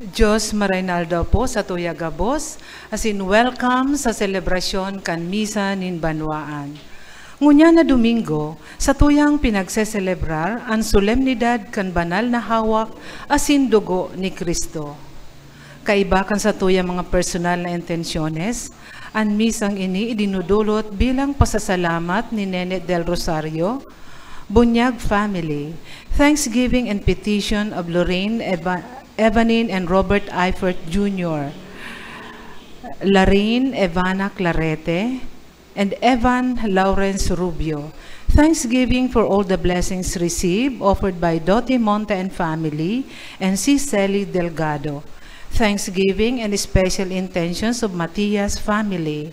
Diyos Maraynaldo po sa tuya gabos, as in welcome sa selebrasyon kan misa nin Banwaan. Ngunya na Domingo, sa tuyang pinagseselebrar ang solemnidad kan banal na hawak asin dugo ni Kristo. Kaiba kan sa tuyang mga personal na intensyones, ang misang ini idinudulot bilang pasasalamat ni Nene del Rosario, Bunyag family, thanksgiving and petition of Lorraine Evanine and Robert Eifert Jr., Lorraine Evana Clarete, and Evan Lawrence Rubio. Thanksgiving for all the blessings received offered by Dottie Monte and family and Cicely Delgado. Thanksgiving and special intentions of Matias family.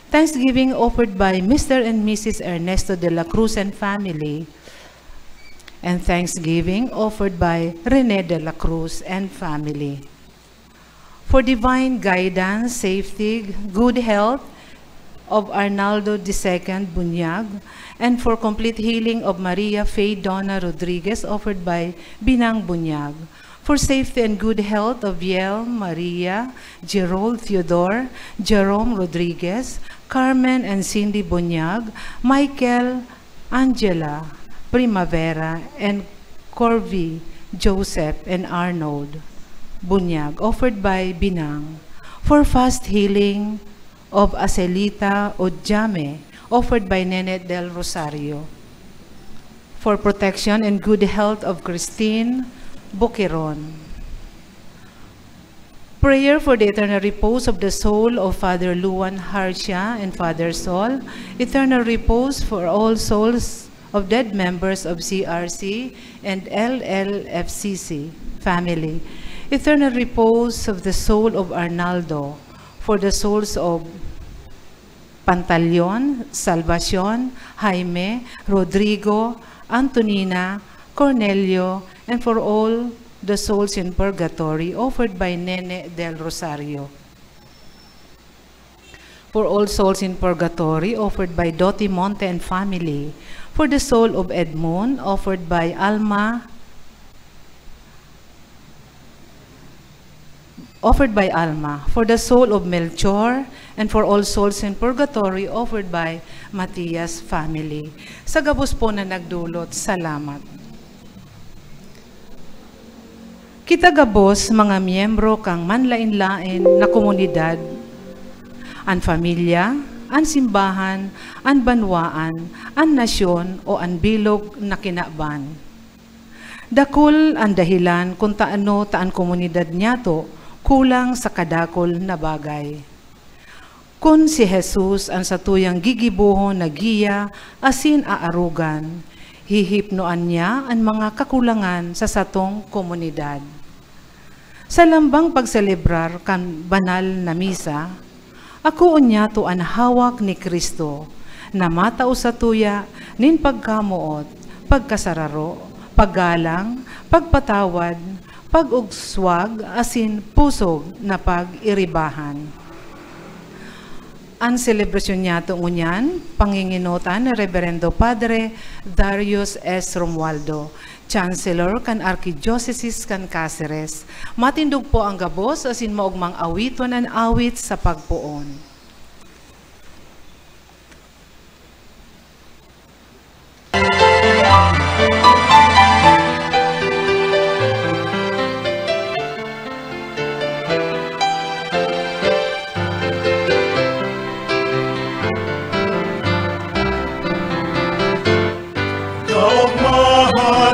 Thanksgiving offered by Mr. and Mrs. Ernesto de la Cruz and family. And thanksgiving offered by Rene de la Cruz and family. For divine guidance, safety, good health of Arnaldo II Bunyag, and for complete healing of Maria Faye Donna Rodriguez offered by Binang Bunyag. For safety and good health of Yel, Maria, Gerald Theodore, Jerome Rodriguez, Carmen and Cindy Bunyag, Michael, Angela, Primavera, and Corby, Joseph, and Arnold Bunyag, offered by Binang. For fast healing of Acelita Ojame, offered by Nene del Rosario. For protection and good health of Christine Boqueron. Prayer for the eternal repose of the soul of Father Luan Harsha and Father Sol, eternal repose for all souls of dead members of CRC and LLFCC family, eternal repose of the soul of Arnaldo, for the souls of Pantaleon, Salvacion, Jaime, Rodrigo, Antonina, Cornelio, and for all the souls in purgatory offered by Nene del Rosario. For all souls in purgatory offered by Dottie Monte and family, for the soul of Edmund, offered by Alma, for the soul of Melchor, and for all souls in purgatory, offered by Matias family. Sa gabos po na nagdulot, salamat. Kita gabos, mga miyembro kang manlain-lain na komunidad, ang pamilya, ang simbahan, ang banwaan, ang nasyon o ang bilog na kinaban. Dakol ang dahilan kung taan komunidad niya to kulang sa kadakol na bagay. Kung si Jesus ang satuyang gigibuhon na giya asin aarugan, hihipnoan niya ang mga kakulangan sa satong komunidad. Sa lambang pagselebrar kan banal na misa, ako unya to ang hawak ni Kristo, na matao sa tuya, nin pagkamuot, pagkasararo, paggalang, pagpatawad, pag-ugswag, asin pusog na pag-iribahan. Ang selebrasyon niya to unyan, panginginutan ni Reverendo Padre Darius S. Romualdo, Chancellor kan Archdiocese kan Cáceres. Matindog po ang gabos asin maugmang awiton ang awit sa pagpuon.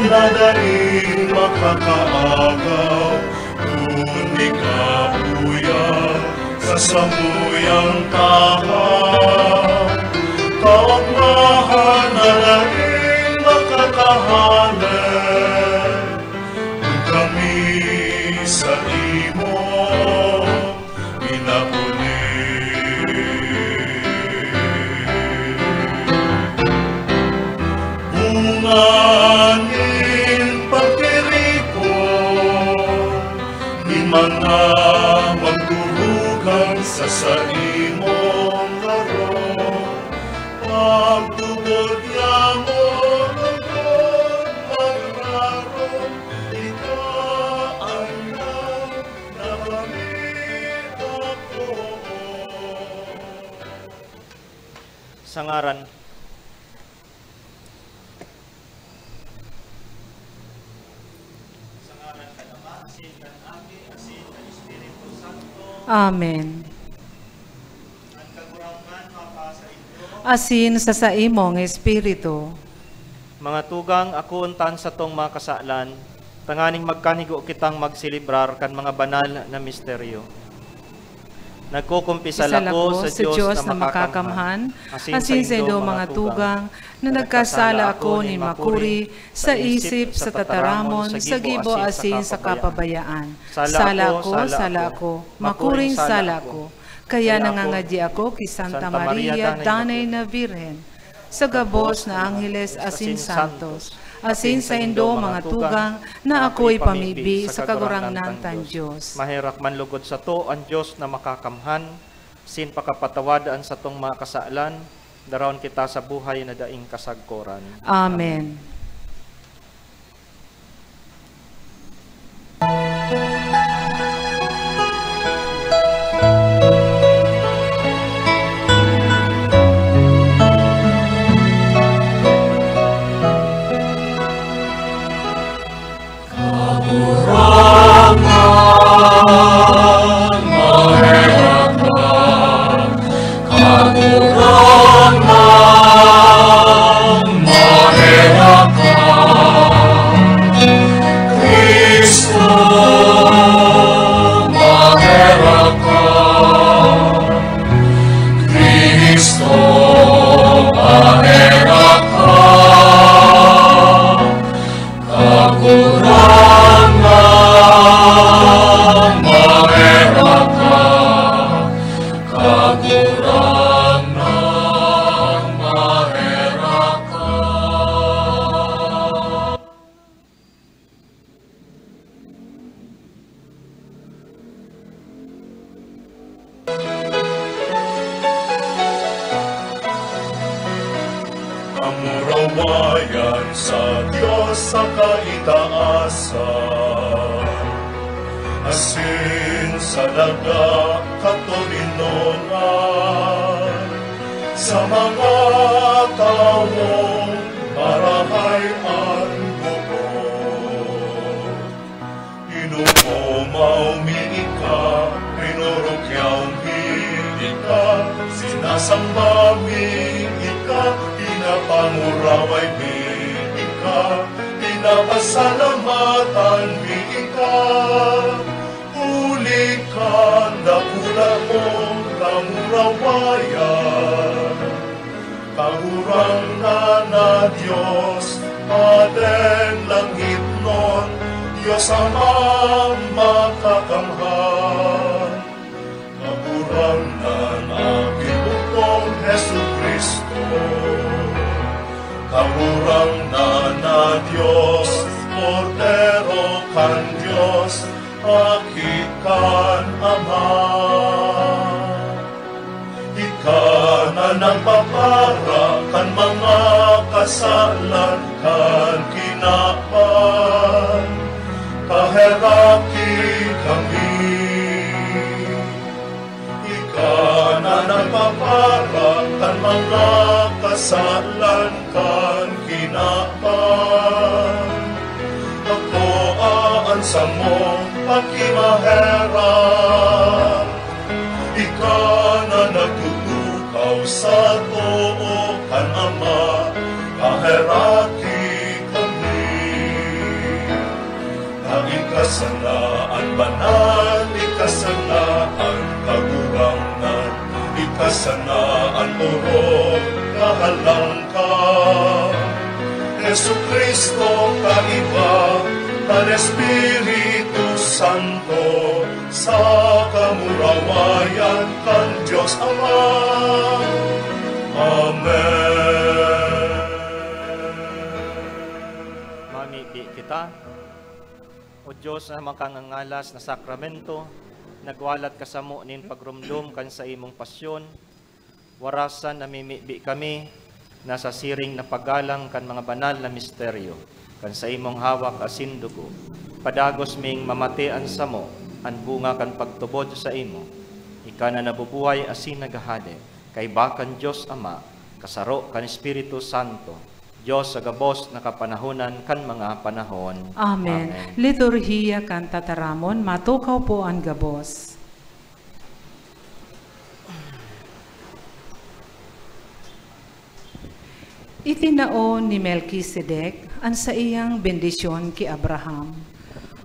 Madaling makakaagaw, kundi kabuya sa samuyang tahaw. Kaugmahan na daling makakahanap, kung kami sa imo pinapuli. Bungangin mga magdurugan sa imong laro, pagtubod niya mo lungkot asin kan Ate, asin kan Espiritu Santo. Amen. Ang kagurangan mapa sa inyo. Asin sa imong Espiritu. Mga tugang ako untan sa tong mga kasalan, tanganing magkanigo kitang magsilibrar kan mga banal na misteryo. Nagkukumpisal ako sa Diyos na makakamhan, asin sa indo mga tugang, na nagkasala ako ni makuri, sa isip, sa tataramon, sa gibo asin sa kapabayaan. Sala ako, makuring sala ko. Kaya nangangadya ako kay Santa Maria, Danay na Birhen, sa gabos na Angeles asin santos, asin sa indo mga tugang, na ako'y pamibi sa kagurangnan tan Diyos. Mahirak man lugod sa to ang Diyos na makakamhan, sin pakapatawadaan sa tong mga kasalan, daron kita sa buhay na daing kasagkoran. Amen. Amurawayan sa Diyos sa kaitaasan, asin sa daga katulinunan, sa mga taong marahay ang bukod. Inuumaw miika, rinurukyaw miika, sinasamba miika, pinapanguraway miika, pinapasalamatan miika. Uli ka, dakula mong kamurawayan, kahurang na Diyos, Padeng langit nun, Diyos Amang makakamhan. Kahurang na kinutong Hesu Kristo, kahurang na Diyos, Cordero kan Diyos, akikan Ama. Ika na nagpapara kan mga kasalan kan kinapan, kaheraki kami. Ika na nagpapara kan mga kasalan kan kinapan, ako aansa mo pakimaheran. Ika na nagtutukaw sa too kan Ama, kaheraki kami. Na ikasanaan banal, ikasanaan kagurangan, ikasanaan urong kahalangkan. Jesu Kristo kaiba, kan Espiritu Santo, sa kamurawayan kan Diyos Ama. Amen. Mamiti kita, o Diyos na makangangalas na sakramento, nagwalat kasamo nin pagrumdum kan sa imong pasyon, warasan na mimibi kami, nasa siring na pagalang kan mga banal na misteryo, kan sa imong hawak asin dugo, padagos ming mamatian sa mo, ang bunga kan pagtubod sa imo, ika na nabubuhay asin nagahade, kay bakan Diyos Ama, kasaro kan Espiritu Santo, Diyos sa gabos na kapanahonan kan mga panahon. Amen. Liturhiya kan tataramon, matukaw po ang gabos. Itinao ni Melchizedek ang sa iyang bendisyon ki Abraham.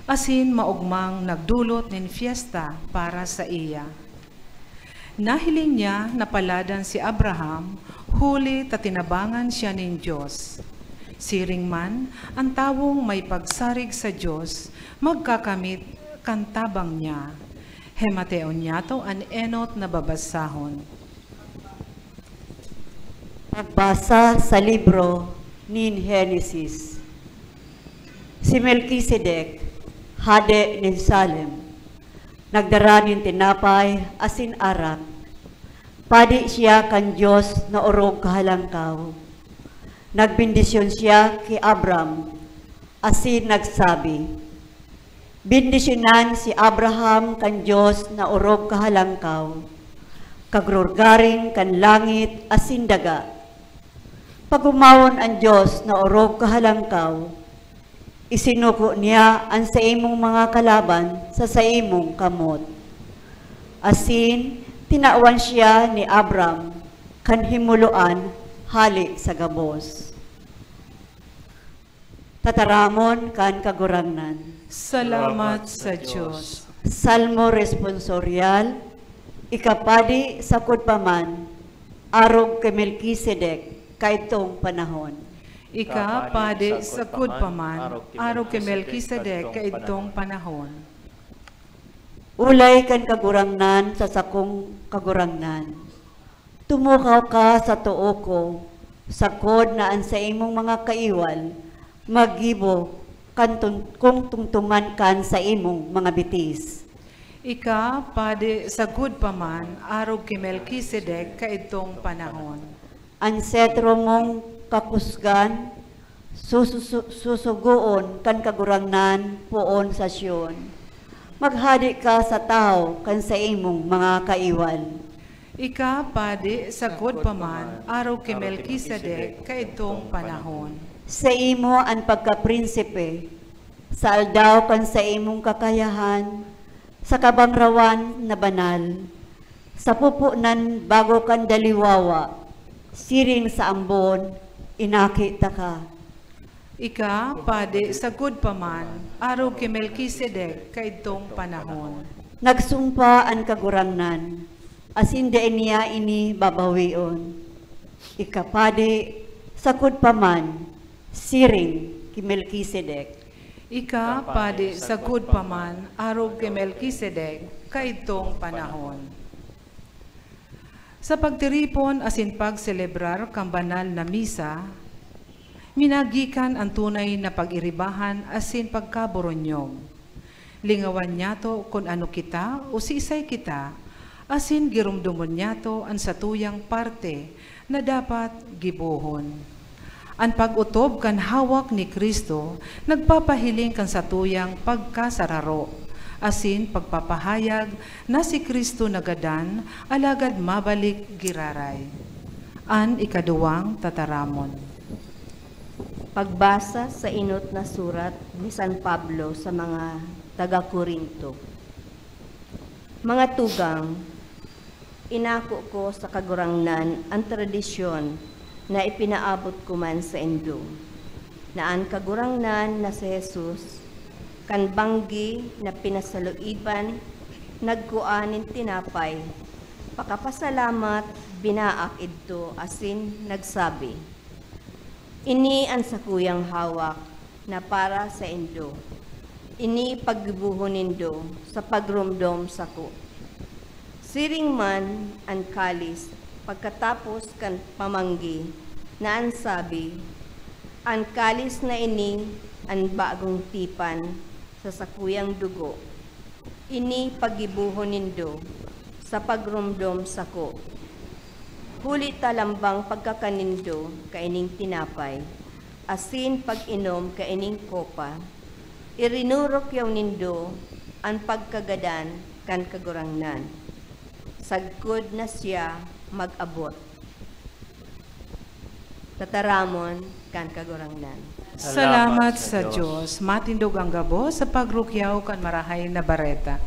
Asin maugmang nagdulot nin fiesta para sa iya. Nahiling niya na paladan si Abraham, huli tatinabangan siya nin Diyos. Siring man, ang tawong may pagsarig sa Diyos, magkakamit kantabang niya. Hemateon niya to an enot na babasahon. Pagbasa sa libro nin Henesis. Si Melchizedek, hade nin Salem, nagdara nin tinapay asin arak. Padi siya kan Diyos na orog kahalangkaw. Nagbindisyon siya kay Abram, asin nagsabi, bindisyonan si Abraham kan Diyos na orog kahalangkaw, kagrurgaring kan langit asin daga. Pagumawon ang Diyos na orog kahalangkaw, isinuko niya ang sa imong mga kalaban sa imong kamot. Asin, tinawan siya ni Abram, kan himuluan, hali sa gabos. Tataramon kan kagurangnan. Salamat sa Diyos. Salmo responsorial, ikapadi sa kudpaman, arog kay Melchizedek, kaitong panahon. Ika, pade, sakod paman, araw kay Melchizedek, kaitong panahon. Ulay kan kagurangnan sa sakong kagurangnan. Tumukaw ka sa tuo ko, sakod na ang sa imong mga kaiwal, magibo kung tungtungan kan sa imong mga bitis. Ika, pade, sagud paman, araw kay Melchizedek, kaitong panahon. Ang setro mong kakusgan, susugoon kan kagurangnan poon sa Siyon. Maghadi ka sa tao kan sa imong mga kaiwal. Ika, pade, sagud paman, araw kay Melchizedek, kaitong panahon. Sa imo ang pagkaprinsipe, sa aldaw kan sa imong kakayahan, sa kabangrawan na banal, sa pupunan bago kan daliwawa, siring sa ambon, inakita ka. Ika, pade, sagud paman, araw kay Melchizedek, kaitong panahon. Nagsumpa ang kagurangnan, asin dain niya ini babawion. Ika, pade, sagud paman, siring kay Melchizedek. Ika, pade, sagud paman, araw kay Melchizedek, kaitong panahon. Sa pagtiripon asin pagselebrar kang banal na misa, minagikan ang tunay na pag-iribahan asin pagkaboronyog. Lingawan niya to kung ano kita o siisay kita, asin girumdumon niya to ang satuyang parte na dapat gibuhon. Ang pag-utob kan hawak ni Kristo, nagpapahiling kan satuyang pagkasararo, asin pagpapahayag na si Kristo nagadan, alagad mabalik giraray. An ikaduwang tataramon. Pagbasa sa inot na surat ni San Pablo sa mga taga-Korinto. Mga tugang, inako ko sa kagurangnan ang tradisyon na ipinaabot ko man sa indo, na ang kagurangnan na si Jesus, kan banggi na pinasaluiban, nagkuanin tinapay, pakapasalamat, binaak idto, asin nagsabi, ini ang sakuyang hawak na para sa indo, ini paggibuhon nindo sa pagrumdom sako. Siring man ang kalis, pagkatapos kan pamanggi, na ang sabi, ang kalis na ini ang bagong tipan sa sakuyang dugo. Ini pagibuhon nindo sa pagrumdom sako. Huli talambang pagkakanindo kaining tinapay, asin pag-inom kaining kopa. Irinurok yaw nindo ang pagkagadan kan kagurangnan. Sagkod na siya mag-abot. Tataramon kan kagurangnan. Salamat sa Diyos. Matindog ang gabo sa pagrukyaw kan marahay na bareta.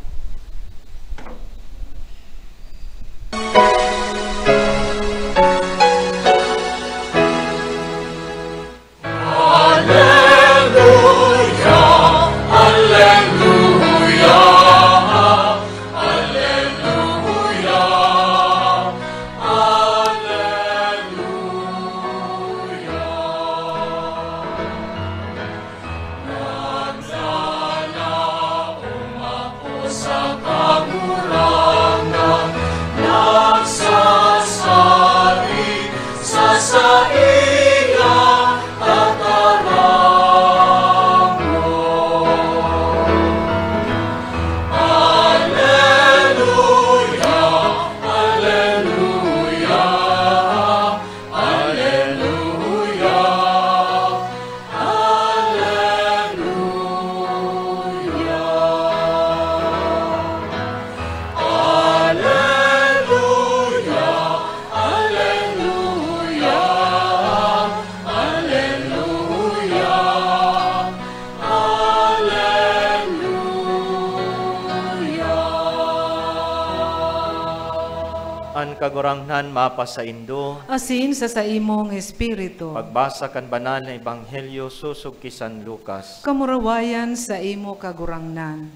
Kagurangnan mapasaindo, Asin sa imong espiritu. pagbasa kan banal na ebanghelyo susog ki San Lucas. Kamurawayan sa imo kagurangnan.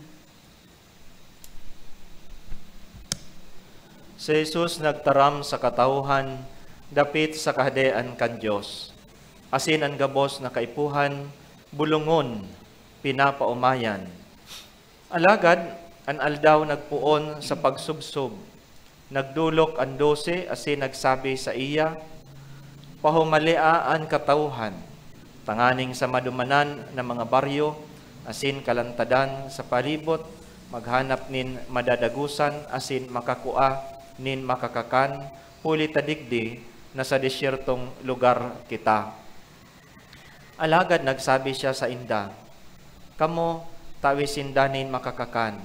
Si Jesus nagtaram sa katauhan, dapit sa kahadean kan Dios. Asin ang gabos na kaipuhan, bulungon, pinapaumayan. Alagad, an aldaw nagpuon sa pagsubsob. Nagdulok ang 12 asin nagsabi sa iya, pahumalia ang katauhan, tanganing sa madumanan ng mga baryo, asin kalantadan sa palibot, maghanap nin madadagusan, asin makakua nin makakakan, huli tadigdi na sa desyertong lugar kita. Alagad nagsabi siya sa inda, kamo tawi sinda nin makakakan.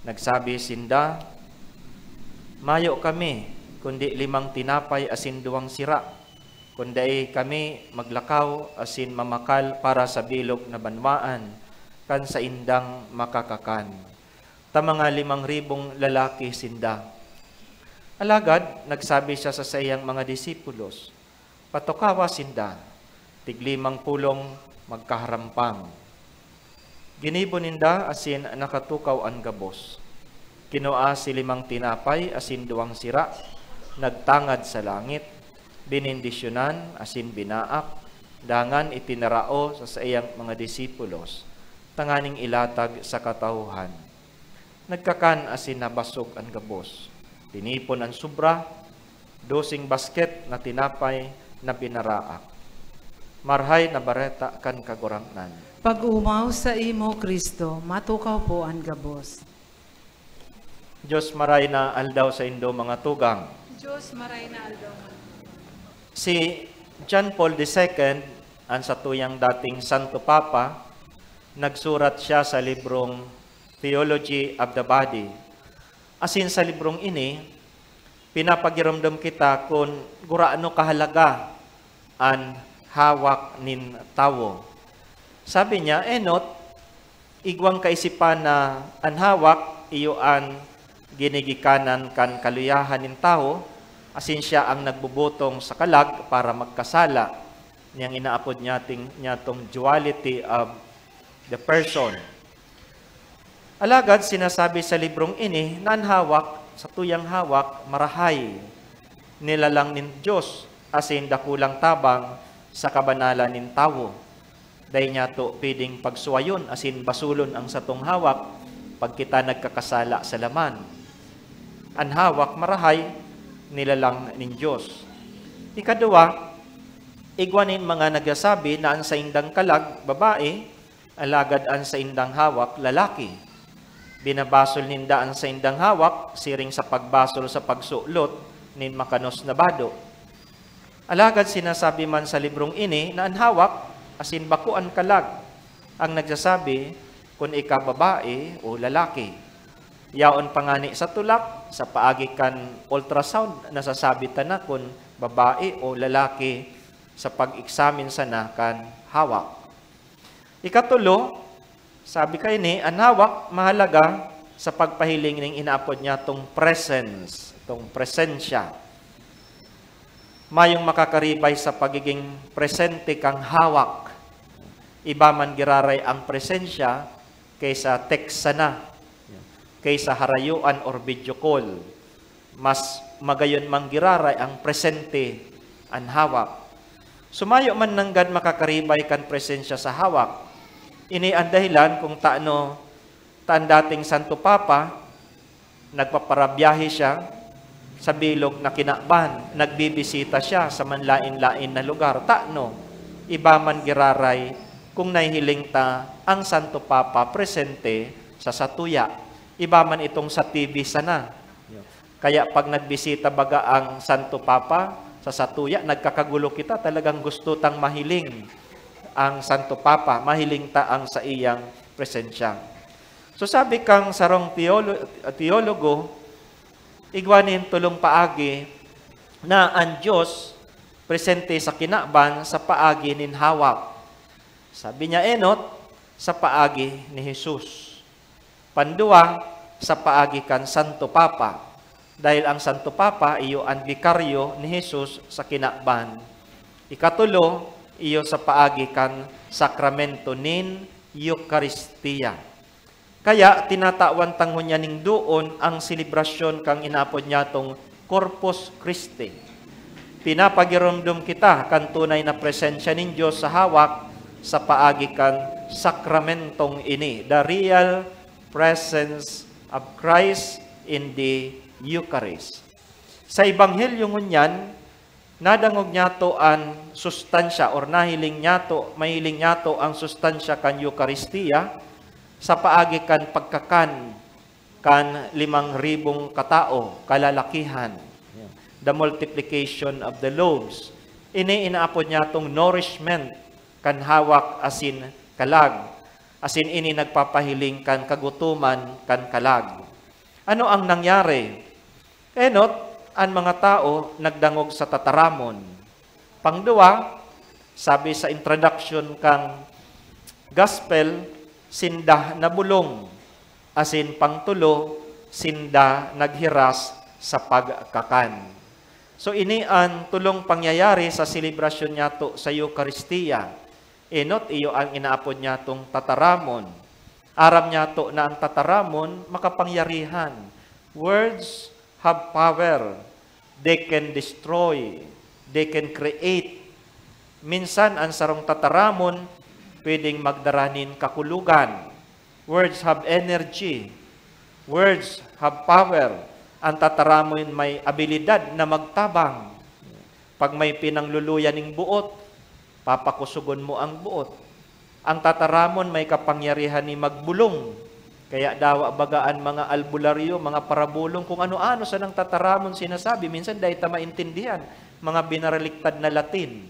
Nagsabi sinda, mayo kami, kundi 5 tinapay asin 2 sira, kundi kami maglakaw asin mamakal para sa bilog na banwaan, kan sa indang makakakan. Ta mga 5,000 lalaki sinda. Alagad, nagsabi siya sa sayang mga disipulos, patukawa sinda, tig-5 pulong magkaharampang. Ginibo ninda asin nakatukaw ang gabos. Kinua si 5 tinapay, asin 2 sira, nagtangad sa langit, binindisyonan, asin binaak, dangan itinarao sa sayang mga disipulos, tanganing ilatag sa katauhan. Nagkakan asin nabasog ang gabos, tinipon ang subra, 12 basket na tinapay na binaraak. Marhay na bareta kan kagurangnan. Pag-umaw sa imo, Kristo, matukaw po ang gabos. Diyos maray na aldaw sa indo mga tugang. Diyos maray na aldaw. Si John Paul II, ang satuyang dating Santo Papa, nagsurat siya sa librong Theology of the Body. Asin sa librong ini, pinapagiramdam kita kung guraano kahalaga ang hawak nin tawo. Sabi niya, enot, igwang kaisipan na ang hawak iyo ang ginigikanan kan kaluyahan nin tao, asin siya ang nagbubutong sa kalag para magkasala. Niyang inaapod niya tong duality of the person. Alagad, sinasabi sa librong ini, na ang hawak, sa tuyang hawak, marahay, nilalang nin Diyos, asin dakulang tabang sa kabanalan nin tao. Dahil niya to pwedeng pagsuwayon, asin basulon ang satong hawak, pag kita nagkakasala sa laman. Ang hawak marahay, nilalang nin Diyos. Ikadua, igwanin mga nagsasabi na ang sa indang kalag, babae, alagad ang sa indang hawak, lalaki. Binabasol ninda ang sa indang hawak, siring sa pagbasol sa pagsulot, nin makanos na bado. Alagad sinasabi man sa librong ini na ang hawak, asin bakuan kalag, ang nagsasabi kung ika babae o lalaki. Yaon pangani sa tulak, sa paagi kan ultrasound, nasasabi ta na kung babae o lalaki sa pag-examine sana kan hawak. Ikatulo, sabi kay ni, ang hawak mahalaga sa pagpahiling ng inaapod niya tong presence, tong presensya. Mayong makakaribay sa pagiging presente kang hawak. Iba man giraray ang presensya kaysa text sana, kaysa harayuan or video call. Mas magayon mang giraray ang presente ang hawak. Sumayo man nanggad makakaribay kan presensya sa hawak. Ini ang dahilan kung taan dating Santo Papa, nagpaparabiyahe siya sa bilog na Kinakban, nagbibisita siya sa manlain-lain na lugar. Iba man giraray kung nahihiling ta ang Santo Papa presente sa satuya. Iba man itong sa TV sana. Kaya pag nagbisita baga ang Santo Papa sa satuya, nagkakagulo kita, talagang gusto tang mahiling ang Santo Papa, mahiling ta ang sa iyang presensya. So sabi kang sarong teologo, igwanin tulong paagi na ang Diyos presente sa Kinakban sa paagi nin hawak. Sabi niya enot, sa paagi ni Jesus. Pandua, sa paagi kan Santo Papa. Dahil ang Santo Papa, iyo ang vikaryo ni Jesus sa Kinakban. Ikatulo, iyo sa paagi kan sakramento nin Eucharistia. Kaya tinatawan tangon niya ning doon ang selebrasyon kang inapod niya tong Corpus Christi. Pinapagiromdom kita kan tunay na presensya nin Diyos sa hawak sa paagi kan sakramentong ini, the real presence of Christ in the Eucharist. Sa Ebanghelyo ngunyan, nadangog niya to ang sustansya or mahiling niya to ang sustansya kan Eucharistia sa paagi kan pagkakan kan 5,000 katao, kalalakihan. The multiplication of the loaves. Ini inaapod niya tong nourishment kan hawak asin kalag. Asin ini nagpapahiling kan kagutuman kan kalag. Ano ang nangyari? Enot, ang mga tao nagdangog sa tataramon. Pangduwa, sabi sa introduction kang gospel, sinda nabulong. Asin pangtulo, sinda naghiras sa pagkakan. So ini ang tulong pangyayari sa selebrasyon niya to sa Eucharistia. Enot, iyo ang inaapod niya tong tataramon. Aram niya to na ang tataramon makapangyarihan. Words have power. They can destroy. They can create. Minsan, ang sarong tataramon, pwedeng magdaranin kakulugan. Words have energy. Words have power. Ang tataramon may abilidad na magtabang. Pag may pinangluluyan ng buot, papakusugon mo ang buot. Ang tataramon may kapangyarihan ni magbulong. Kaya dawa bagaan mga albularyo, mga parabulong, kung ano-ano sa nang tataramon sinasabi. Minsan dahil ta maintindihan, mga binaraliktad na Latin.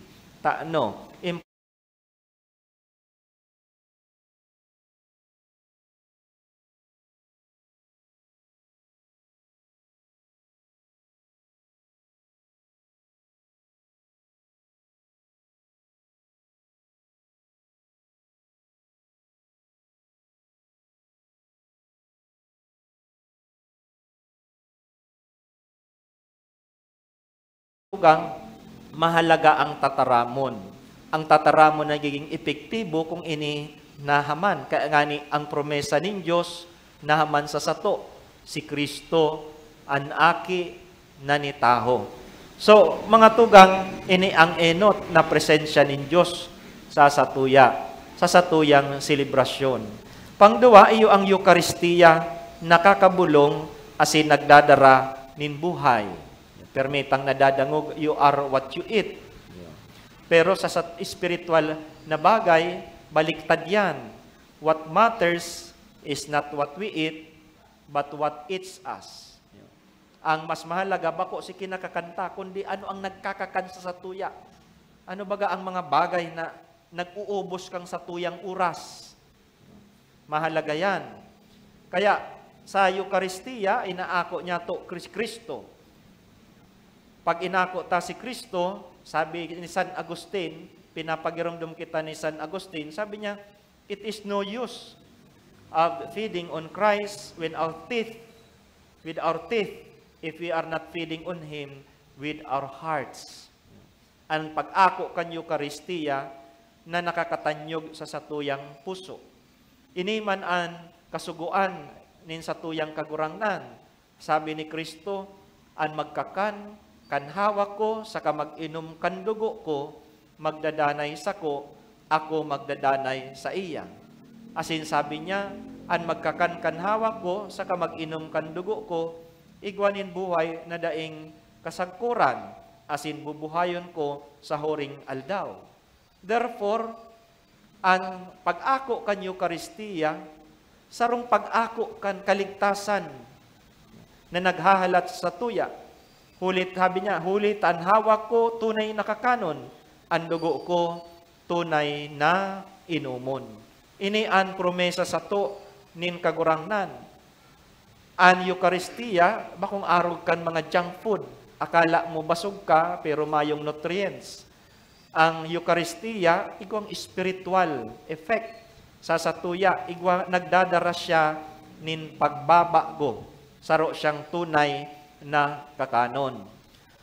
Mahalaga ang tataramon. Ang tataramon nagiging epektibo kung ini nahaman. Kaya nga ni ang promesa ng Diyos nahaman sa sato. Si Kristo an aki na nitaho. So, mga tugang, ini ang enot na presensya ng Diyos sa satuyang selebrasyon. Pangduwa, iyo ang Eucharistia nakakabulong asin nagdadara nin buhay. Permitang nadadangog, you are what you eat. Pero sa spiritual na bagay, baliktad yan. What matters is not what we eat, but what eats us. Ang mas mahalaga, bako si kinakakanta, kundi ano ang nagkakakansa sa tuya. Ano baga ang mga bagay na nag-uubos kang sa tuyang oras. Mahalaga yan. Kaya sa Eucharistia, inaako niya to Kristo. Pag inako ta si Kristo, sabi ni San Agustin, pinapagiramdam kita ni San Agustin, sabi niya, it is no use of feeding on Christ with our teeth, if we are not feeding on Him with our hearts. Ang pag-ako kan Eucharistia na nakakatanyog sa satuyang puso. Iniman an kasuguan nin satuyang kagurangnan. Sabi ni Kristo, an magkakan, kanhawa ko, saka mag-inom kan dugo ko, magdadanay sa ko, ako magdadanay sa iya. Asin sabi niya, an magkakan kanhawa ko, saka mag-inom kan dugo ko, igwanin buhay na daing kasagkuran, asin bubuhayon ko sa huring aldaw. Therefore, ang pag-ako kan Eucharistia, sarong pag-ako kan kaligtasan na naghahalat sa tuya. Hulit, sabi niya, hulit ang hawak ko, tunay na kakanon, ang dugo ko, tunay na inumon. Ini ang promesa sa to, nin kagurangnan. Ang Eucharistia, bakong arog kan mga junk food, akala mo basog ka, pero mayong nutrients. Ang Eucharistia, igwang spiritual effect sa satuya, igwa nagdadara siya nin pagbabago. Saro siyang tunay na kakanon.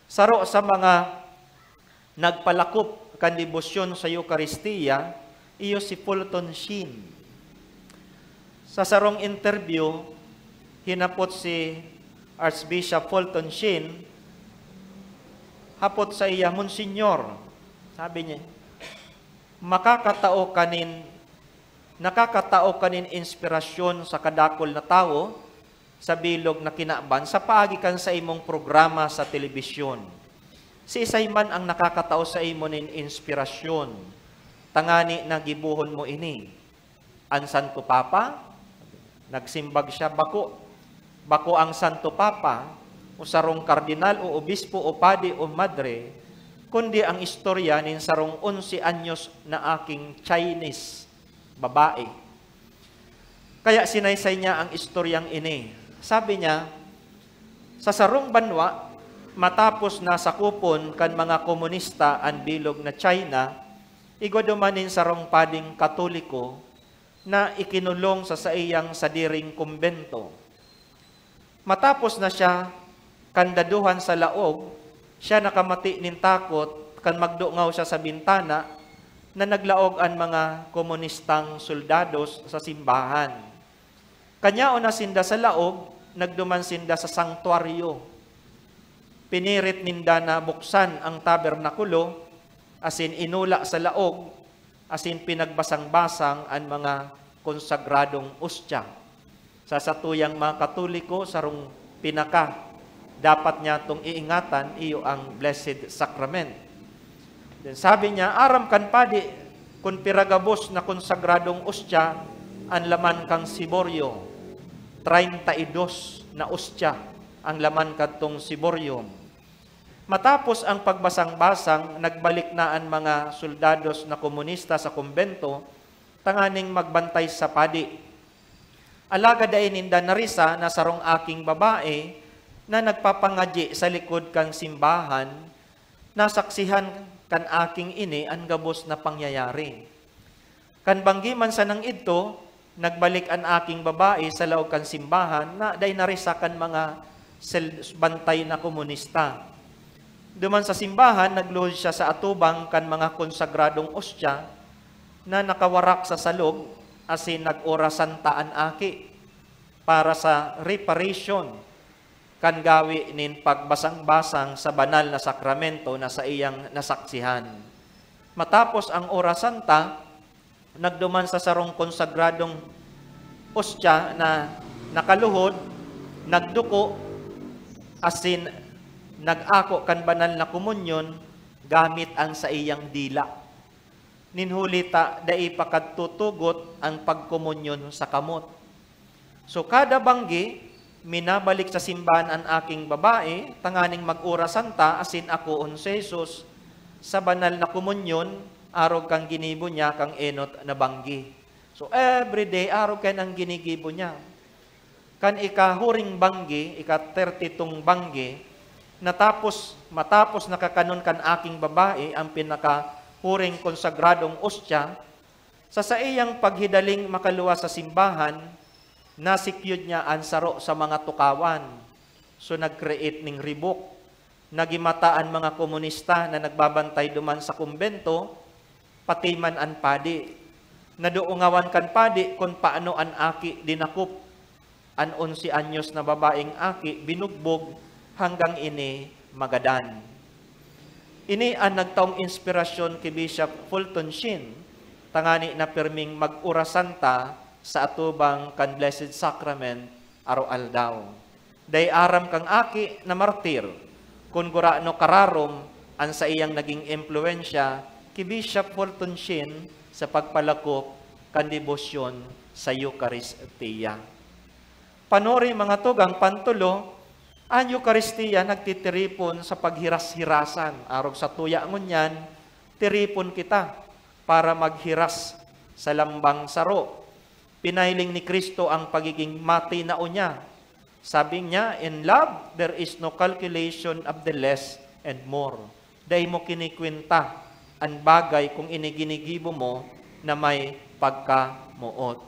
Saro sa mga nagpalakop kan debosyon sa Eucharistia, iyo si Fulton Sheen. Sa sarong interview, hinapot si Archbishop Fulton Sheen, hapot sa iya, Monsignor, sabi niya, nakakatao kanin inspirasyon sa kadakol na tao sa bilog na kinaban sa paagikan sa imong programa sa telebisyon. Si isay man ang nakakatao sa imo nin inspirasyon, tangani na gibuhon mo ini. Ang Santo Papa, nagsimbag siya, bako ang Santo Papa, o sarong kardinal o obispo o padi o madre, kundi ang istorya nin sarong 11 anyos na aking Chinese babae. Kaya sinaysay niya ang istoryang ini. Sabi niya, sa sarong banwa, matapos na sakupon kan mga komunista ang bilog na China, igwadumanin sarong pading Katoliko na ikinulong sa saiyang sadiring kumbento. Matapos na siya kandaduhan sa laog, siya nakamati nin takot kan magdungaw siya sa bintana na naglaog ang mga komunistang soldados sa simbahan. Kanya na sinda sa laog, nagduman sinda sa sanktuaryo. Pinirit ninda na buksan ang tabernakulo, asin inula sa laog, asin pinagbasang-basang ang mga konsagradong ustya. Sa satuyang mga Katoliko, sarong pinaka, dapat niya itong iingatan, iyo ang Blessed Sacrament. Then sabi niya, aram kan padi, kung piragabos na konsagradong ustya, ang laman kang siboryo, 32 na ustya, ang laman katong siboryo. Matapos ang pagbasang-basang, nagbalik na ang mga soldados na komunista sa kumbento, tanganing magbantay sa padi. Alaga dahin ninda narisa na sarong aking babae na nagpapangadyi sa likod kang simbahan, nasaksihan kan aking ini ang gabos na pangyayari. Kan banggiman sa nang ito, nagbalik ang aking babae sa laog kan simbahan na day narisa kan mga bantay na komunista. Duman sa simbahan, nagluhod siya sa atubang kan mga konsagradong ostya na nakawarak sa salog asin nag-orasan taan aki para sa reparation kan gawi nin pagbasang-basang sa banal na sakramento na sa iyang nasaksihan. Matapos ang orasan ta, nagduman sa sarong konsagradong ostya na nakaluhod, nagduko, asin nag-ako kan banal na komunyon gamit ang sa iyang dila. Ninhulita dai pakadtutugot ang pagkomunyon sa kamot. So kada banggi, minabalik sa simbahan ang aking babae, tanganing mag-orasan ta, asin ako on si Jesus, sa banal na komunyon, arog kang ginibo niya kang enot na banggi. So everyday, arog kan ang ginigibo niya. Kan ikahuring banggi, ika-32 banggi, matapos nakakanon kan aking babae ang pinakahuring konsagradong ostya, sa iyang paghidaling makaluwa sa simbahan, nasikyod niya ang saro sa mga tukawan. So nag-create ning ribok. Nagimataan mga komunista na nagbabantay duman sa kumbento, pati man an padi. Naduungawan kan padi kung paano an aki dinakup. An 11 anyos na babaeng aki binugbog hanggang ini magadan. Ini ang nagtaong inspirasyon kay Bishop Fulton Sheen, tangani na perming mag-urasanta sa atubang kan Blessed Sacrament araw-aldaw. Day aram kang aki na martir, kung gurano kararom ang sa iyang naging impluensya kay Bishop Fulton Sheen sa pagpalakop kan debosyon sa Eucharistia. Panori mga tugang pantulo, ang Eucharistia nagtitiripon sa paghiras-hirasan. Arog sa tuya ngunyan, tiripon kita para maghiras sa lambang saro. Pinailing ni Kristo ang pagiging matinao niya. Sabi niya, in love, there is no calculation of the less and more. Dahil mo kinikwinta ang bagay kung iniginigibo mo na may pagkamuot.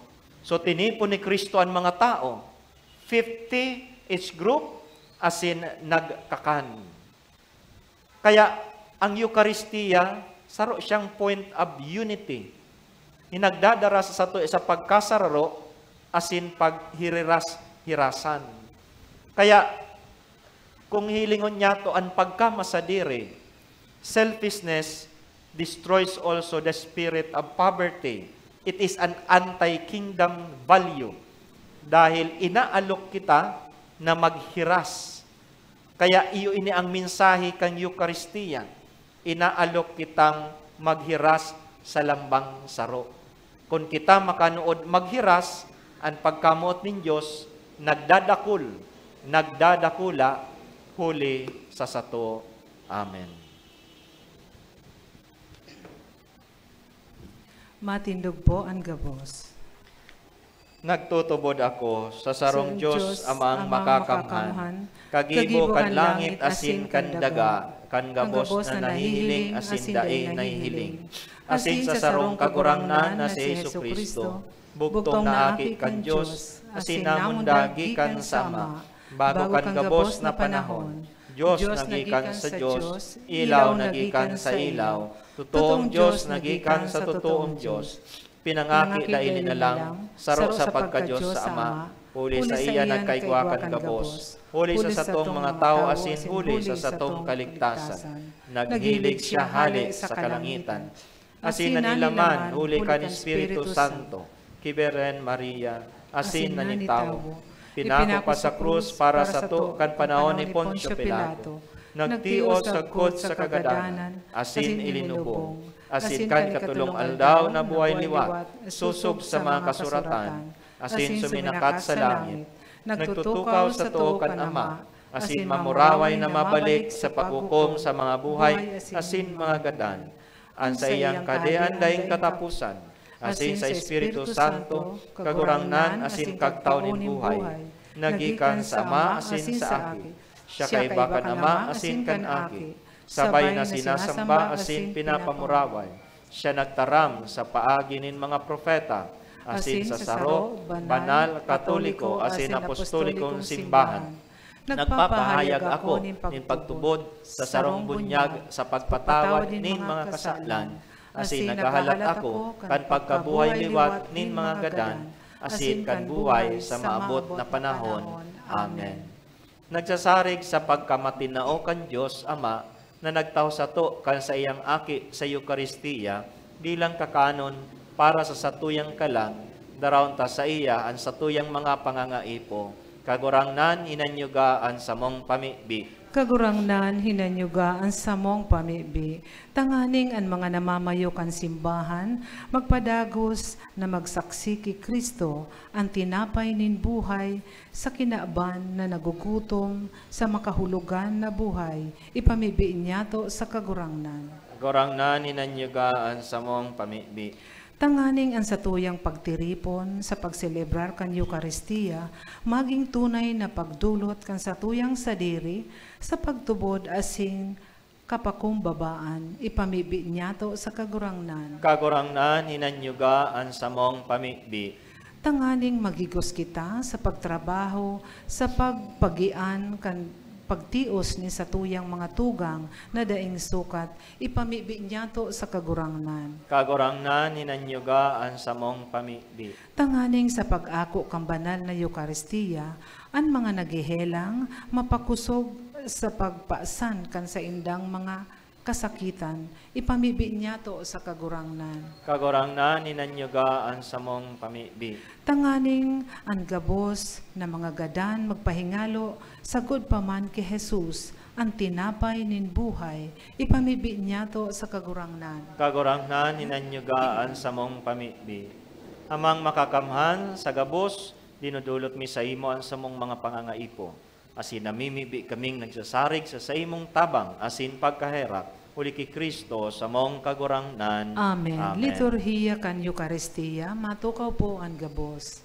So tinipon ni Kristo ang mga tao. 50 each group, as in nagkakan. Kaya ang Eucharistia, saro siyang point of unity. Inagdadara sa sato sa pagkasararo, as in paghiriras-hirasan. Kaya kung hilingon niya to ang pagkamasadiri, selfishness destroys also the spirit of poverty. It is an anti-kingdom value. Dahil inaalok kita na maghiras. Kaya iyo ini ang mensahe kang Eucharistia. Inaalok kitang maghiras sa lambang saro. Kung kita makanood maghiras, ang pagkamuot ng Diyos, nagdadakula, huli sa sato. Amen. Matindog po ang gabos. Nagtutubod ako sa sarong Diyos amang makakamhan, kagibo kan langit asin kan daga, kan gabos na nahihiling asin dae nahihiling. Asin sa sarong kagurangnan na si Jesucristo, bugtong na aki kan Diyos, asin namon dagi kan sama, bago kan gabos na panahon. Diyos nagikan sa Diyos, ilaw nagikan sa ilaw, totoong Diyos nagikan sa totoong Diyos. Pinangaki na ininalang, saro sa pagka-Diyos sa Ama, huli sa iya nagkaigwakan gabos, huli sa satong mga tao asin huli sa satong kaligtasan, naghilig siya hali sa kalangitan, asin na nilaman, huli ka ni Espiritu Santo, kiberen Maria, asin na ni tao, pinako pa sa krus para sa to kan panahon ni Poncio Pilato, nagtios sagkod sa kagadanan, asin ilinubong, asin kan katulong aldaw na buhay liwat, susog sa mga kasuratan, asin suminakat sa langit, nagtutukaw sa to kan Ama, asin mamuraway na mabalik sa paghukom sa mga buhay, asin mga gadan, ang sa iyang kadean daing katapusan, asin sa Espiritu Santo, kagurangnan, asin kagtaunin buhay, nagikan sa Ama, asin sa Aki, siya kay bakan Ama, asin kan Aki, sabay na sinasamba asin pinapamuraway. Siya nagtaram sa paagi nin mga propeta, asin sa saro, banal, katoliko, asin apostolikong simbahan. Nagpapahayag ako nin pagtubod sa sarong bunyag sa pagpatawad nin mga kasalan, asin nagahalat ako kan pagkabuhay liwat nin mga gadan, asin kan buhay sa maabot na panahon. Amen. Nagsasarig sa pagkamatinao kan Diyos Ama, na nagtaw sa to kan sa iyang aki sa Eucharistia bilang kakanon para sa satuyang kalang, darawon ta sa iya ang satuyang mga pangangaipo, kagurangnan hinanyugaan sa mong pamibi. Kagurangnan hinanyuga ang samong pamibi, tanganing ang mga namamayo kan simbahan, magpadagos na magsaksi ki Kristo, ang tinapay nin buhay, sa kinaaban na nagugutom, sa makahulugan na buhay, ipamibi niya to sa kagurangnan. Kagurangnan hinanyugaan sa mong pamibi. Tanganing ang satuyang pagtiripon sa pagselebrar kan Eucharistia, maging tunay na pagdulot kan satuyang sadiri sa pagtubod asing kapakumbabaan, ipamibi niyato sa kagurangnan. Kagurangnan, hinanyuga ang samong pamibi. Tanganing magigos kita sa pagtrabaho, sa pagpagian kan pagtios ni satuyang mga tugang na daing sukat, ipamibi niyato sa kagurangnan. Kagurangnan, hinanyuga ang samong pamibi. Tanganing sa pag-ako kang banal na Eucharistia, ang mga nagihelang mapakusog sa pagpaasan kan sa indang mga kasakitan, ipamibi niyato sa kagurangnan. Kagurangnan, hinanyuga ang samong pamibi. Tanganing ang gabos na mga gadan magpahingalo sagod pa man kay Jesus, ang tinapay nin buhay, ipamibi niyato sa kagurangnan. Kagurangnan, hinanyuga ang samong pamibi. Amang makakamhan sa gabos, dinudulot mi sa imo ang samong mga pangangaipo. Asin namimibi kaming nagsasarig sa imong tabang, asin pagkaherap, uli ki Kristo sa mong kagurangnan. Amen. Amen. Liturhiya kan Eucharistia, matukaw po ang gabos.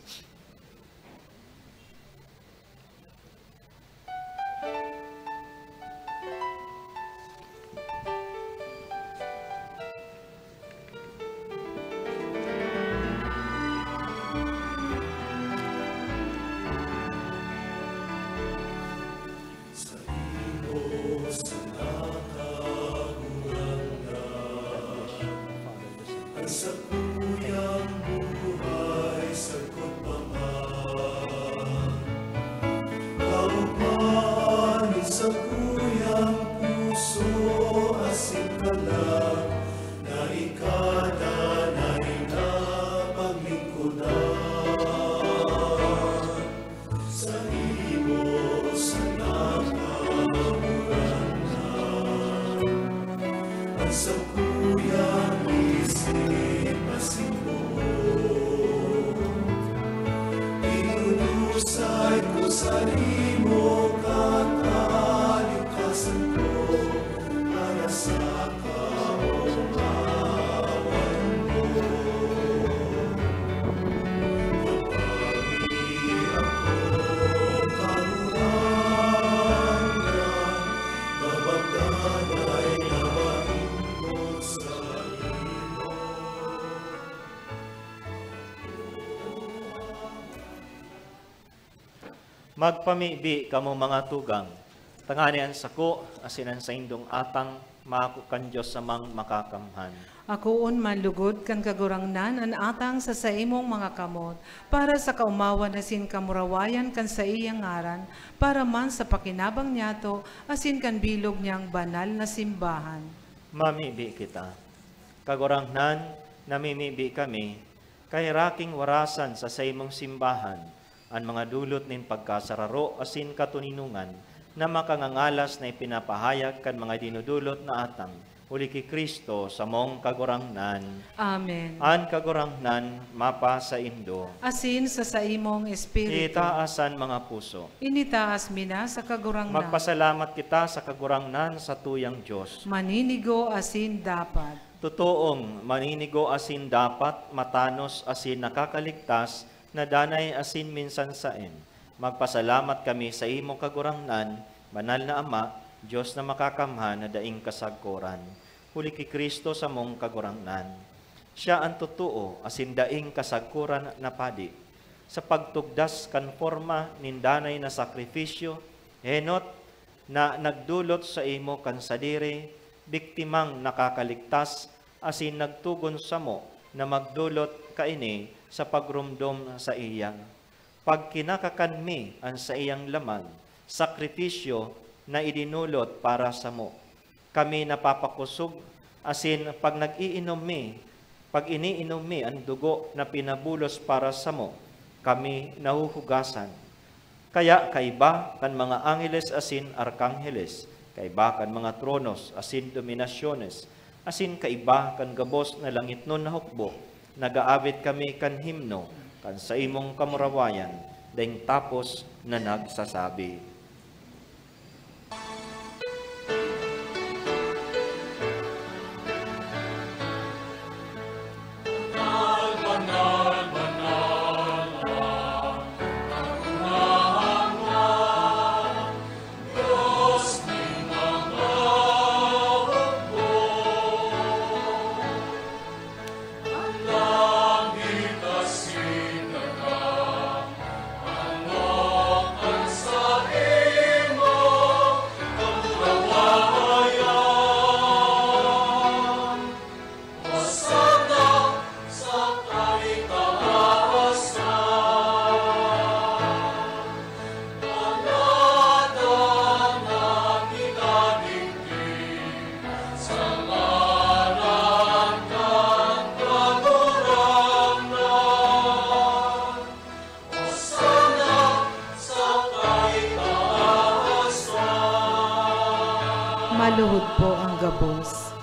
Magpamibi kamo mga tugang, tangani ang sako, asinan sa indong atang, makukan Diyos sa mang makakamhan. Akoon manlugod kan kagurangnan an atang sa saimong mga kamot, para sa kaumawan asin kamurawayan kan sa iyang ngaran, para man sa pakinabang niyato, asin kan bilog niyang banal na simbahan. Mamibi kita. Kagurangnan, namimibi kami, kay raking warasan sa saimong simbahan, ang mga dulot nin pagkasararo asin katuninungan na makangangalas na ipinapahayag kan mga dinudulot na atang uli ki Kristo sa mong kagurangnan. Amen. An kagurangnan mapa sa indo. Asin sa saimong espiritu. Itaasan mga puso. Initaas mina sa kagurangnan. Magpasalamat kita sa kagurangnan sa tuyang Diyos. Maninigo asin dapat. Totoong maninigo asin dapat, matanos asin nakakaligtas, na danay asin minsan saen. Magpasalamat kami sa imong kagurangnan, banal na Ama, Diyos na makakamhan na daing kasagkuran. Huli ki Kristo sa mong kagurangnan. Siya ang totoo asin daing kasagkuran na padi. Sa pagtugdas kan forma nin danay na sakripisyo, henot na nagdulot sa imo kan sadiri, biktimang nakakaligtas, asin nagtugon sa mo na magdulot kaini sa pagrumdom sa iyang. Pag kinakakanmi ang sa iyang laman, sakripisyo na idinulot para sa mo. Kami napapakusog, asin pag nag-iinom mi, pag iniinom mi ang dugo na pinabulos para sa mo, kami nahuhugasan. Kaya kaiba kan mga angeles asin arkangheles, kaiba kan mga tronos asin dominasyones, asin kaiba kan gabos na langit nun na hukbo, nagaawit kami kan himno, kan sa imong kamurawayan, daing tapos na nagsasabi. maluhod po ang gabos.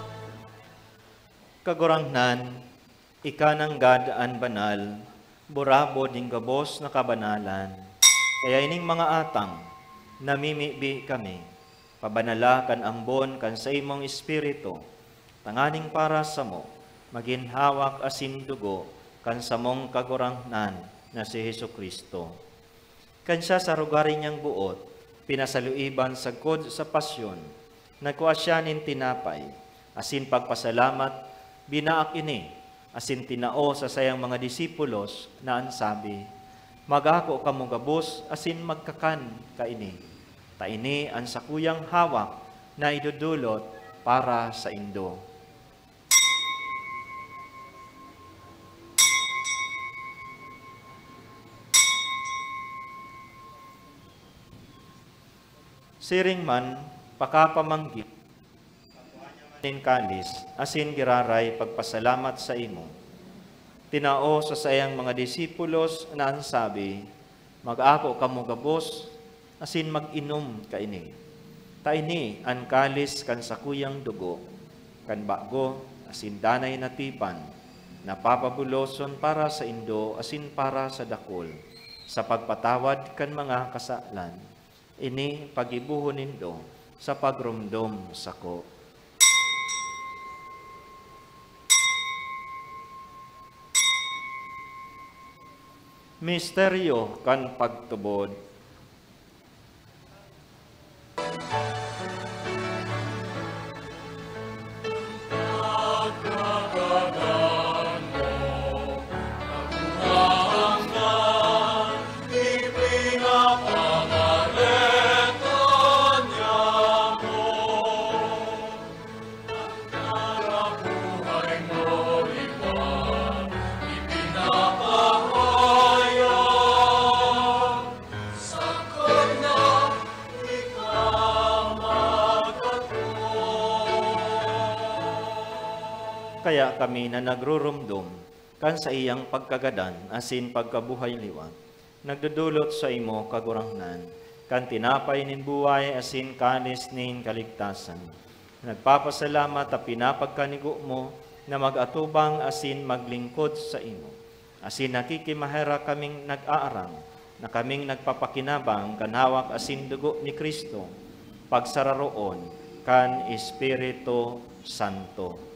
Kagurangnan, ika ng gadaan banal, burabo ding gabos na kabanalan. Kaya ining mga atang, namimibi kami, pabanala kan ambon kan sa imong espiritu, tanganing para sa mo, maginhawak asin dugo, kan sa mong kagurangnan na si Hesukristo. Kan siya sa rugarin niyang buot, pinasaluiban sagkod sa pasyon, nagkuha siya nin tinapay, asin pagpasalamat, binaak ini, asin tinao sa sayang mga disipulos na ansabi, magako kamo gabos, asin magkakan kaini. Taini ang sakuyang hawak na idudulot para sa indo. Siring man, pakapamanggit, nin kalis, asin giraray pagpasalamat sa imo. Tinao sa sayang mga disipulos na ansabi, mag-ako kamo gabos, asin mag-inom kaini. Taini ang kalis kan sakuyang dugo, kan bago, asin danay na tipan, napapabuloson para sa indo, asin para sa dakol, sa pagpatawad kan mga kasalan. Ini pagibuhon nindo sa pagrumdom sako. Misteryo kan pagtubod. Kaya kami na nagrurumdum kan sa iyang pagkagadan asin pagkabuhay liwat, nagdudulot sa imo kagurangnan, kan tinapay nin buhay asin kanis nin kaligtasan. Nagpapasalamat at pinapagkanigo mo na mag-atubang asin maglingkod sa imo. Asin nakikimahera kaming nag-aarang, na kaming nagpapakinabang kan hawak asin dugo ni Kristo, pagsararoon kan Espiritu Santo.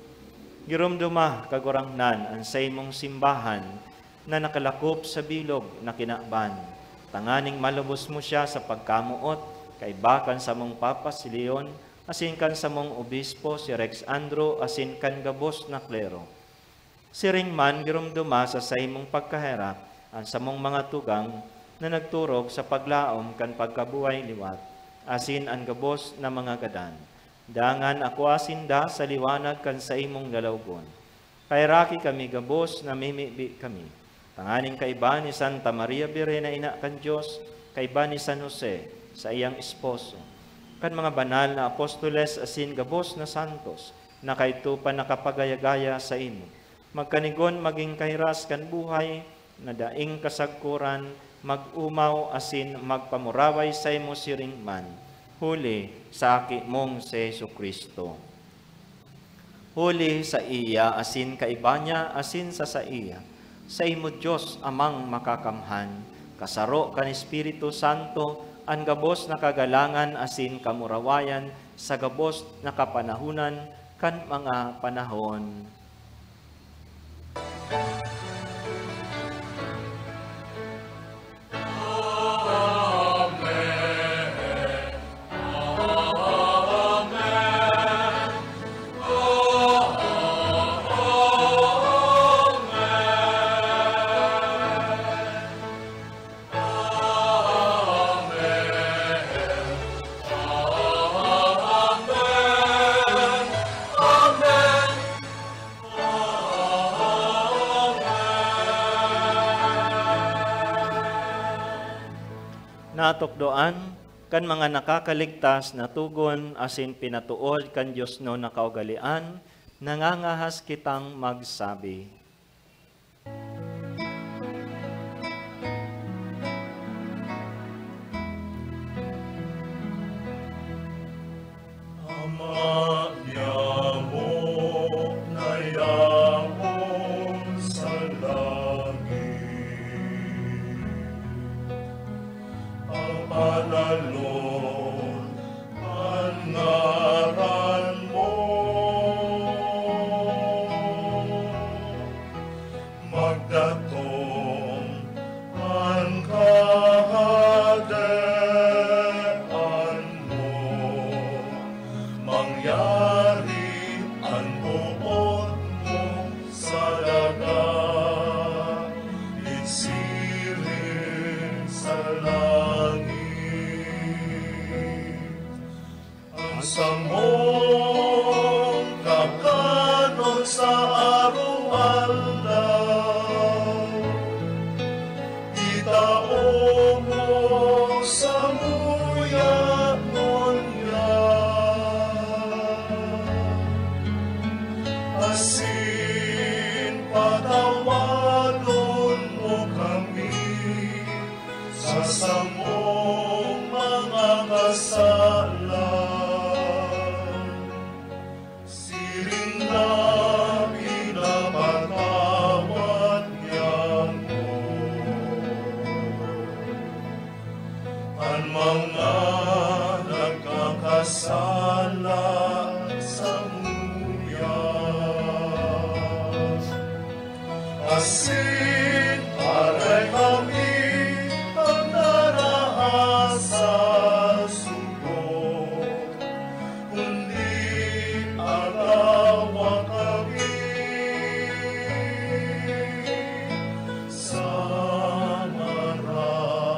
Girumduma kagurangnan ang sa imong simbahan na nakalakop sa bilog na kinakban. Tanganing malubos mo siya sa pagkamuot, kay bakan sa mong Papa si Leon, asin kan sa mong Obispo si Rex Andro, asin kan gabos na klero. Siring man girumduma sa imong pagkaherap, ang sa mong mga tugang na nagturog sa paglaom kan pagkabuhay liwat, asin ang gabos na mga gadan. Dangan ako asinda sa liwanag kan sa imong galawgon. Kay raki kami gabos na mimibi kami. Tanganing kaiba ni Santa Maria Virgen na ina kan Diyos, kaiba ni San Jose sa iyang esposo. Kan mga banal na apostoles asin gabos na santos, na kayto pa nakapagayagaya sa imo. Magkanigon maging kairas kan buhay, na daing kasagkuran, mag-umaw asin magpamuraway sa imo siring man. Huli sa aki mong si Jesucristo. Huli sa iya, asin kaiba niya, asin sa iya. Sa imo Diyos amang makakamhan, kasaro kan Espiritu Santo, ang gabos na kagalangan, asin kamurawayan, sa gabos na kapanahunan, kan mga panahon. Natokdoan kan mga nakakaligtas na tugon asin pinatuod kan Diyos no nakaugalian, nangangahas kitang magsabi. Ama, Manalon ang ngaran mo. Magdatong ang kaharian mo. Mangyari ang buot mo sa dagat, itsirin sa langit. Ang samong kakanon sa araw-araw, itao mo sa muya nonya. Asin patawanon mo kami sa samong mga kasalan. Siring na pinapatawad niya mo ang mga nagkakasala sa muya. Asin paray kami ang narahas sa sugo, kundi agawa kami sa maraon.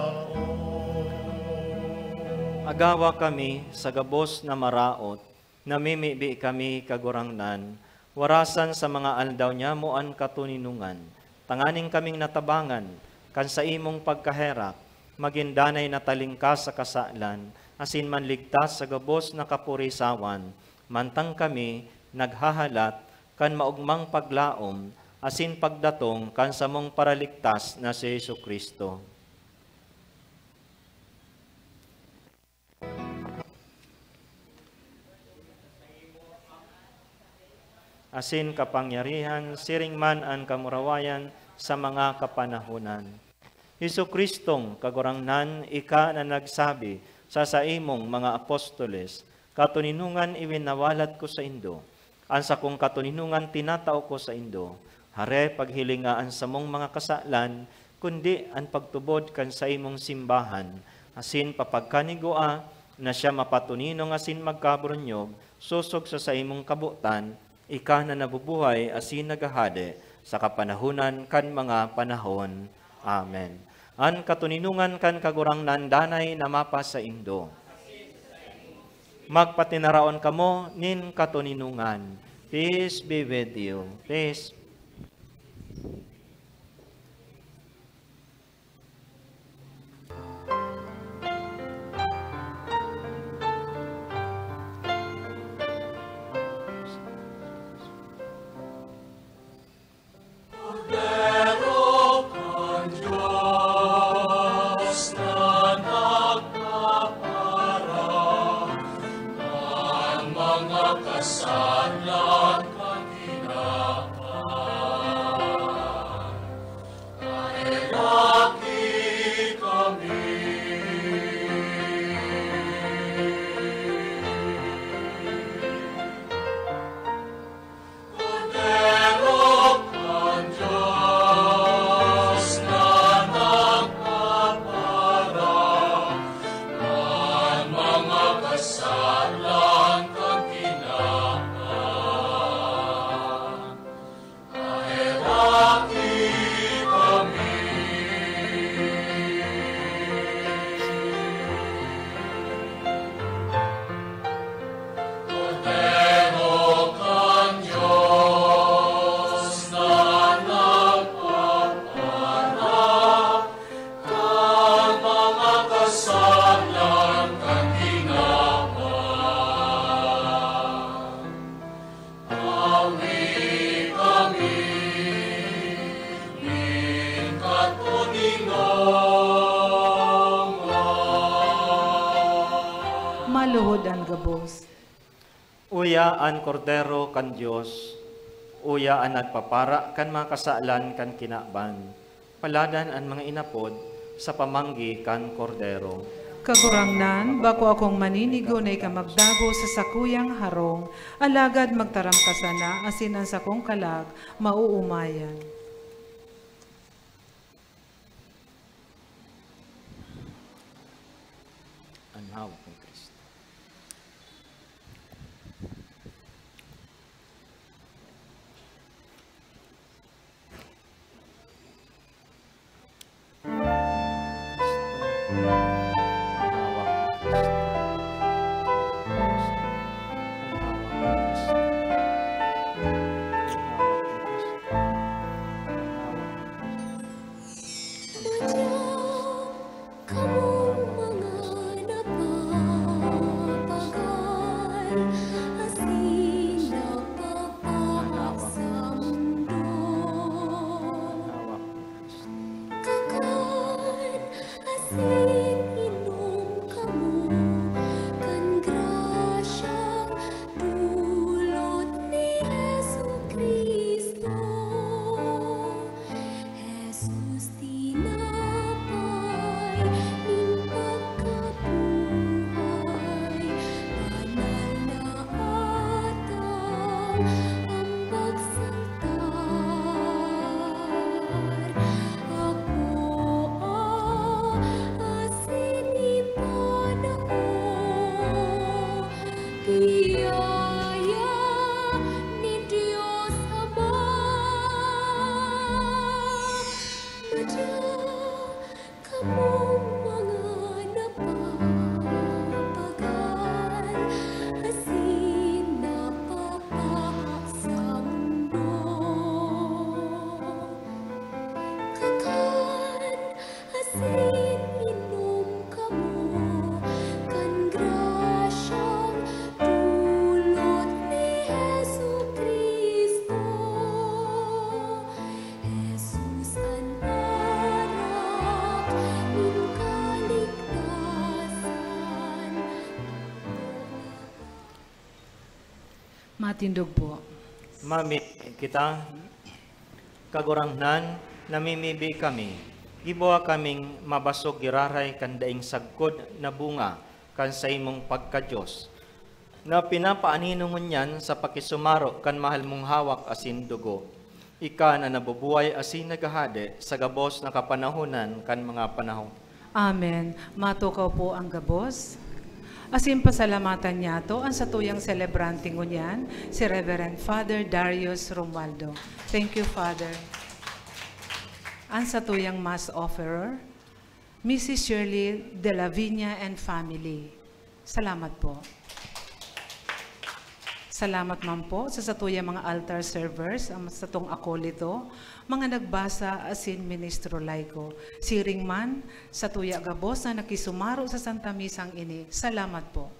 Agawa kami sa gabos na maraot, namimibi kami kagurangnan, warasan sa mga aldaw niya mo ang katuninungan, tanganing kaming natabangan, kan sa imong pagkaherak, magindanay na talingkas sa kasalan, asin manligtas sa gabos na kapurisawan, mantang kami naghahalat, kan maugmang paglaom, asin pagdatong kan sa mong paraligtas na si Jesucristo. Asin kapangyarihan, siring man ang kamurawayan sa mga kapanahunan. Jesukristong kagurangnan, ika na nagsabi sa imong mga apostoles, katuninungan iwinawalat ko sa indo, ang sa kong katuninungan tinatao ko sa indo, hare paghilingaan sa mong mga kasalan, kundi ang pagtubod kan sa imong simbahan, asin papagkanigua na siya mapatuninong asin magkabronyog, susog sa imong kabutan, ika na nabubuhay asin nagahade sa kapanahunan kan mga panahon. Amen. An katuninungan kan kagurangnan danay na mapa sa indo. Magpatinaraon kamo nin katuninungan. Peace be with you. Peace. Maluhod ang gabos. Uya an kordero kan Dios, uya an nagpapara kan mga kasalan kan kinakban, paladan an mga inapod sa pamanggi kan kordero. Kagurangnan, bako akong maninigo na ikamagdago sa sakuyang harong, alagad magtaram ka sana, asin ang sakong kalag, mauumayan. Ang hawak ng Kristo. Matindog po. Mamit kita, kagurangnan, namimibi kami. Gibuha kaming mabasog giraray kan daing sagkod na bunga kan sa imong pagka-Diyos. Na pinapaaninungon yan sa pakisumaro kan mahal mong hawak asin dugo. Ika na nabubuhay asin nagahade sa gabos na kapanahunan kan mga panahon. Amen. Matukaw po ang gabos. Asin pasalamatan niya to ang satuyang celebrante ngunyan, si Reverend Father Darius Romualdo. Thank you, Father. Ang satuyang mass offerer, Mrs. Shirley De La Viña and family. Salamat po. Salamat man po sa satuyang mga altar servers, ang satong akolito, mga nagbasa asin ministro laiko. Siring man, satuya gabos na nakisumaro sa Santa Misang ini. Salamat po.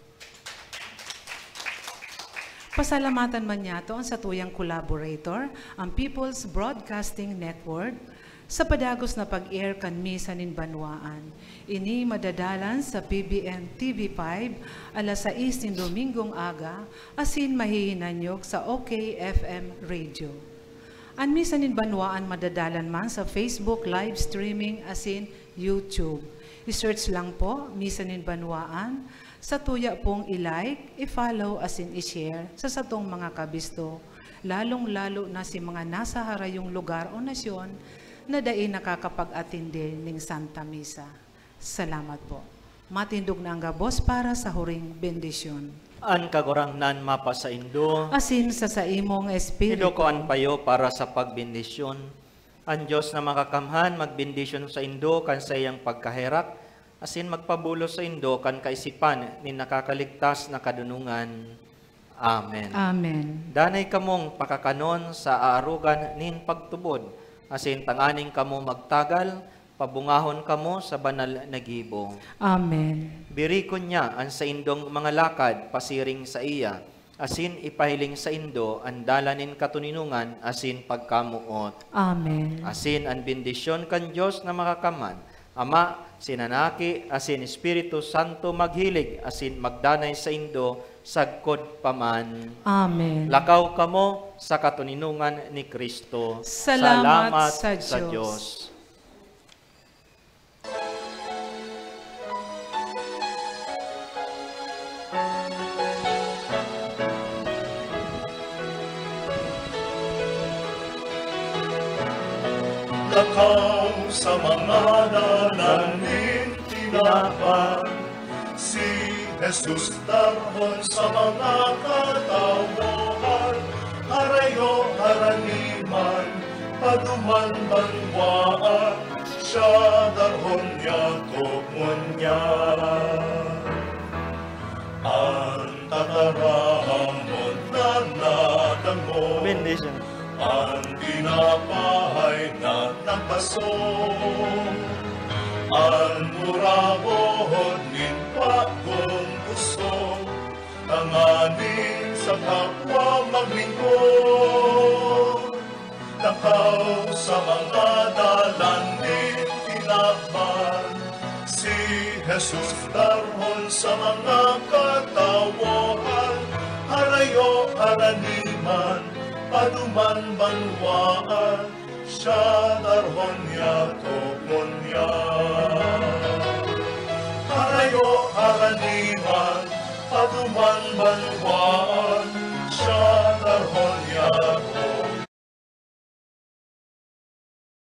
Pasalamatan man niya to ang satuyang collaborator, ang People's Broadcasting Network, sa padagos na pag-air kan misa nin Banwaan. Ini madadalan sa PBN TV5 alas 6 nin Domingong aga, asin mahihinanyog sa OK FM Radio. Ang misa nin Banwaan madadalan man sa Facebook live streaming asin YouTube. I-search lang po, misa nin Banwaan. Sa tuya pong i-like, i-follow asin i-share sa satong mga kabisto. Lalong-lalo na si mga nasa harayong lugar o nasyon na dai nakakapag-atindi ning Santa Misa. Salamat po. Matindog na ang gabos para sa huring bendisyon. An kagurangnan mapa sa Indo, Asin sa imong espiritu. idukoan payo para sa pagbendisyon. Ang Diyos na makakamhan, magbendisyon sa Indo kan sa iyang pagkaherak, asin magpabulo sa Indo kan kaisipan ni nakakaligtas na kadunungan. Amen. Amen. Danay kamong pakakanon sa aarugan nin pagtubod, asin tanganing kamo magtagal, pabungahon kamo sa banal na gibo. Amen. Birikon niya ang sa indong mga lakad pasiring sa iya, asin ipahiling sa indo ang dalanin katuninungan asin pagkamuot. Amen. Asin ang bendisyon kan Diyos na makakaman, Ama, Sinanaki, asin Espiritu Santo maghilig, asin magdanay sa indo, sagkod paman. Amen. Lakaw kamo sa katuninungan ni Kristo. Salamat sa Diyos. Takaw sa mga dalanin tinapad, si Jesus tarhon sa mga katawahan, harayo haraniman, paduman banwaan, siya darhon niya tukunya. Ang tatarahamon na nadango, Bendition. ang pinapahay na nagpaso, ang murabohod nin pagong puso, tanganin sa kapwa maglingkod. Takaw sa mga dalanin tinakpan, si Jesus darhon sa mga katawahan, harayo haraniman, paduman banwaan, siya darhon